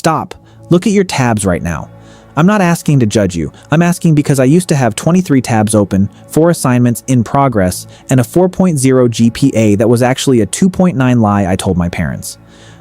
Stop. Look at your tabs right now. I'm not asking to judge you. I'm asking because I used to have 23 tabs open, 4 assignments in progress, and a 4.0 GPA that was actually a 2.9 lie I told my parents.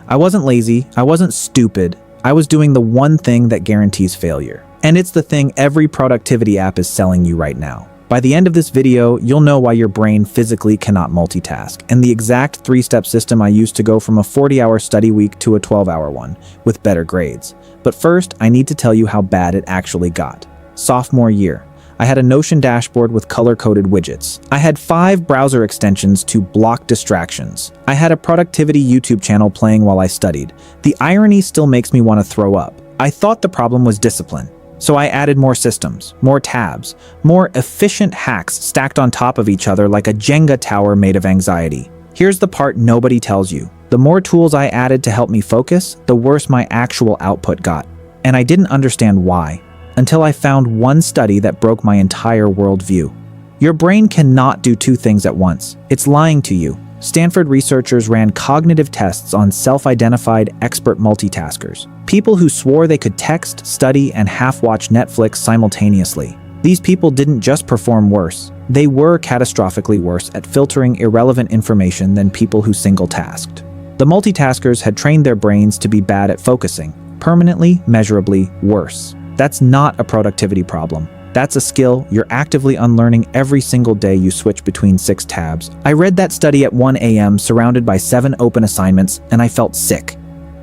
I wasn't lazy. I wasn't stupid. I was doing the one thing that guarantees failure. And it's the thing every productivity app is selling you right now. By the end of this video, you'll know why your brain physically cannot multitask, and the exact 3-step system I used to go from a 40-hour study week to a 12-hour one, with better grades. But first, I need to tell you how bad it actually got. Sophomore year, I had a Notion dashboard with color-coded widgets. I had 5 browser extensions to block distractions. I had a productivity YouTube channel playing while I studied. The irony still makes me want to throw up. I thought the problem was discipline. So I added more systems, more tabs, more efficient hacks stacked on top of each other like a Jenga tower made of anxiety. Here's the part nobody tells you. The more tools I added to help me focus, the worse my actual output got. And I didn't understand why, until I found one study that broke my entire worldview. Your brain cannot do 2 things at once. It's lying to you. Stanford researchers ran cognitive tests on self-identified expert multitaskers, people who swore they could text, study, and half-watch Netflix simultaneously. These people didn't just perform worse, they were catastrophically worse at filtering irrelevant information than people who single-tasked. The multitaskers had trained their brains to be bad at focusing, permanently, measurably worse. That's not a productivity problem. That's a skill you're actively unlearning every single day you switch between 6 tabs. I read that study at 1 a.m. surrounded by 7 open assignments, and I felt sick.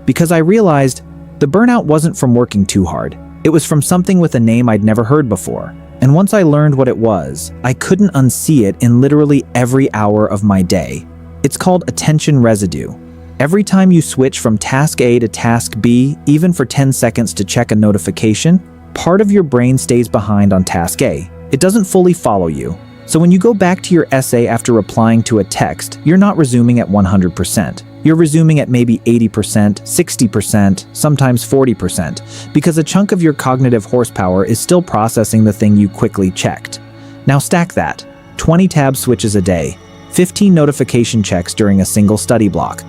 Because I realized the burnout wasn't from working too hard. It was from something with a name I'd never heard before. And once I learned what it was, I couldn't unsee it in literally every hour of my day. It's called attention residue. Every time you switch from task A to task B, even for 10 seconds to check a notification, part of your brain stays behind on task A. It doesn't fully follow you. So when you go back to your essay after replying to a text, you're not resuming at 100%. You're resuming at maybe 80%, 60%, sometimes 40%, because a chunk of your cognitive horsepower is still processing the thing you quickly checked. Now stack that. 20 tab switches a day, 15 notification checks during a single study block.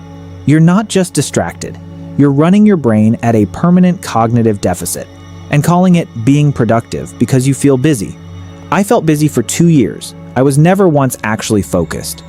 You're not just distracted. You're running your brain at a permanent cognitive deficit and calling it being productive because you feel busy. I felt busy for 2 years. I was never once actually focused.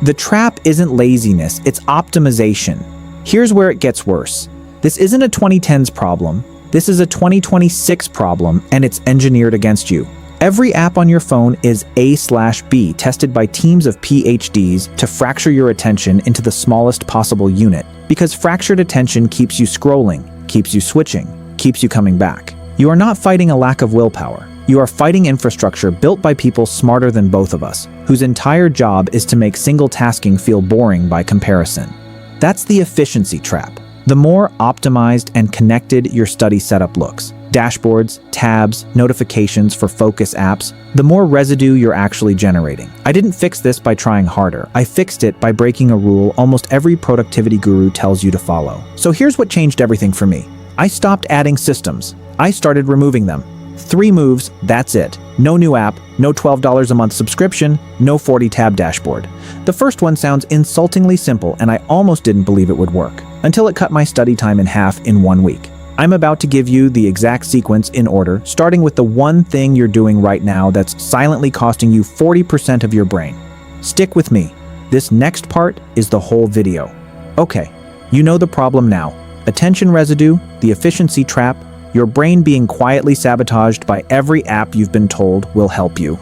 The trap isn't laziness, it's optimization. Here's where it gets worse. This isn't a 2010s problem. This is a 2026 problem, and it's engineered against you. Every app on your phone is A/B, tested by teams of PhDs to fracture your attention into the smallest possible unit, because fractured attention keeps you scrolling, keeps you switching, keeps you coming back. You are not fighting a lack of willpower. You are fighting infrastructure built by people smarter than both of us, whose entire job is to make single-tasking feel boring by comparison. That's the efficiency trap. The more optimized and connected your study setup looks, dashboards, tabs, notifications for focus apps, the more residue you're actually generating. I didn't fix this by trying harder. I fixed it by breaking a rule almost every productivity guru tells you to follow. So here's what changed everything for me. I stopped adding systems. I started removing them. 3 moves, that's it. No new app, no $12 a month subscription, no 40-tab dashboard. The first one sounds insultingly simple, and I almost didn't believe it would work, until it cut my study time in half in 1 week. I'm about to give you the exact sequence in order, starting with the one thing you're doing right now that's silently costing you 40% of your brain. Stick with me. This next part is the whole video. Okay, you know the problem now. Attention residue, the efficiency trap, your brain being quietly sabotaged by every app you've been told will help you.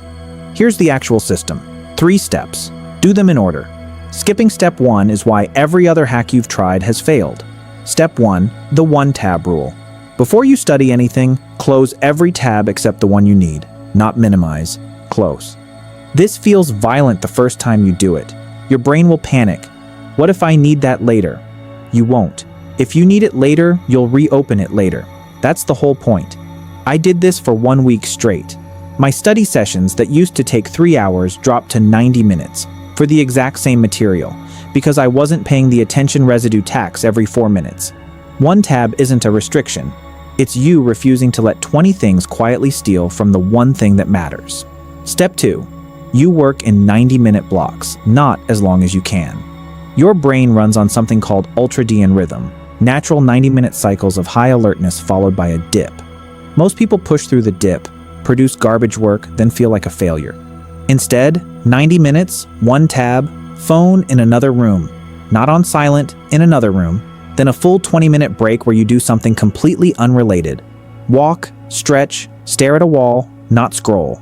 Here's the actual system. 3 steps. Do them in order. Skipping step 1 is why every other hack you've tried has failed. Step 1, the 1-tab rule. Before you study anything, close every tab except the one you need. Not minimize, close. This feels violent the first time you do it. Your brain will panic. What if I need that later? You won't. If you need it later, you'll reopen it later. That's the whole point. I did this for 1 week straight. My study sessions that used to take 3 hours dropped to 90 minutes for the exact same material, because I wasn't paying the attention residue tax every 4 minutes. 1 tab isn't a restriction. It's you refusing to let 20 things quietly steal from the one thing that matters. Step 2. You work in 90-minute blocks, not as long as you can. Your brain runs on something called ultradian rhythm. natural 90-minute cycles of high alertness followed by a dip. Most people push through the dip, produce garbage work, then feel like a failure. Instead, 90 minutes, one tab, phone in another room, not on silent, in another room, then a full 20-minute break where you do something completely unrelated. Walk, stretch, stare at a wall, not scroll.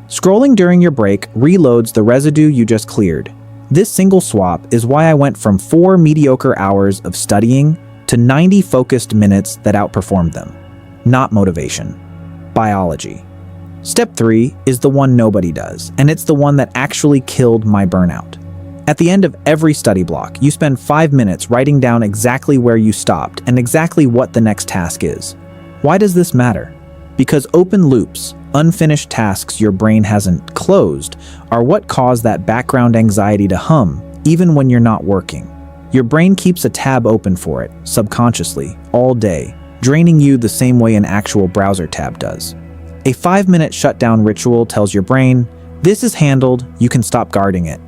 Scrolling during your break reloads the residue you just cleared. This single swap is why I went from 4 mediocre hours of studying to 90 focused minutes that outperformed them. Not motivation. Biology. Step 3 is the one nobody does, and it's the one that actually killed my burnout. At the end of every study block, you spend 5 minutes writing down exactly where you stopped and exactly what the next task is. Why does this matter? Because open loops, unfinished tasks your brain hasn't closed, are what cause that background anxiety to hum, even when you're not working. Your brain keeps a tab open for it, subconsciously, all day, draining you the same way an actual browser tab does. A 5-minute shutdown ritual tells your brain, this is handled, you can stop guarding it.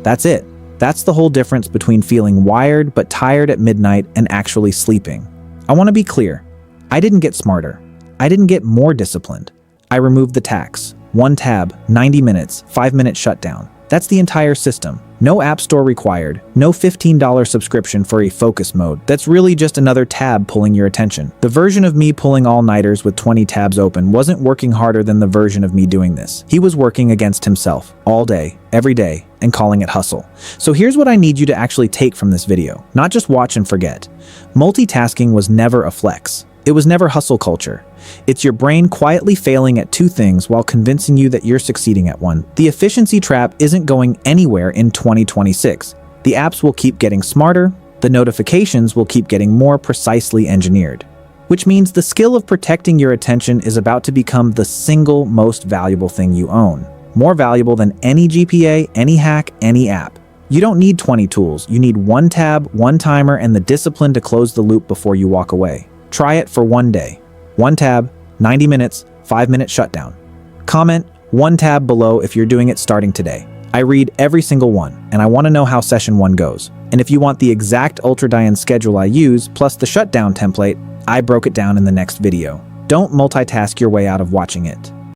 That's it. That's the whole difference between feeling wired but tired at midnight and actually sleeping. I want to be clear. I didn't get smarter. I didn't get more disciplined. I removed the tax. One tab, 90 minutes, 5-minute shutdown. That's the entire system. No app store required. No $15 subscription for a focus mode. That's really just another tab pulling your attention. The version of me pulling all-nighters with 20 tabs open wasn't working harder than the version of me doing this. He was working against himself, all day, every day, and calling it hustle. So here's what I need you to actually take from this video, not just watch and forget. Multitasking was never a flex. It was never hustle culture. It's your brain quietly failing at 2 things while convincing you that you're succeeding at one. The efficiency trap isn't going anywhere in 2026. The apps will keep getting smarter, the notifications will keep getting more precisely engineered. Which means the skill of protecting your attention is about to become the single most valuable thing you own. More valuable than any GPA, any hack, any app. You don't need 20 tools. You need one tab, one timer, and the discipline to close the loop before you walk away. Try it for one day. One tab, 90 minutes, 5-minute shutdown. Comment one tab below if you're doing it starting today. I read every single one, and I want to know how session 1 goes. And if you want the exact Ultradian schedule I use, plus the shutdown template, I broke it down in the next video. Don't multitask your way out of watching it.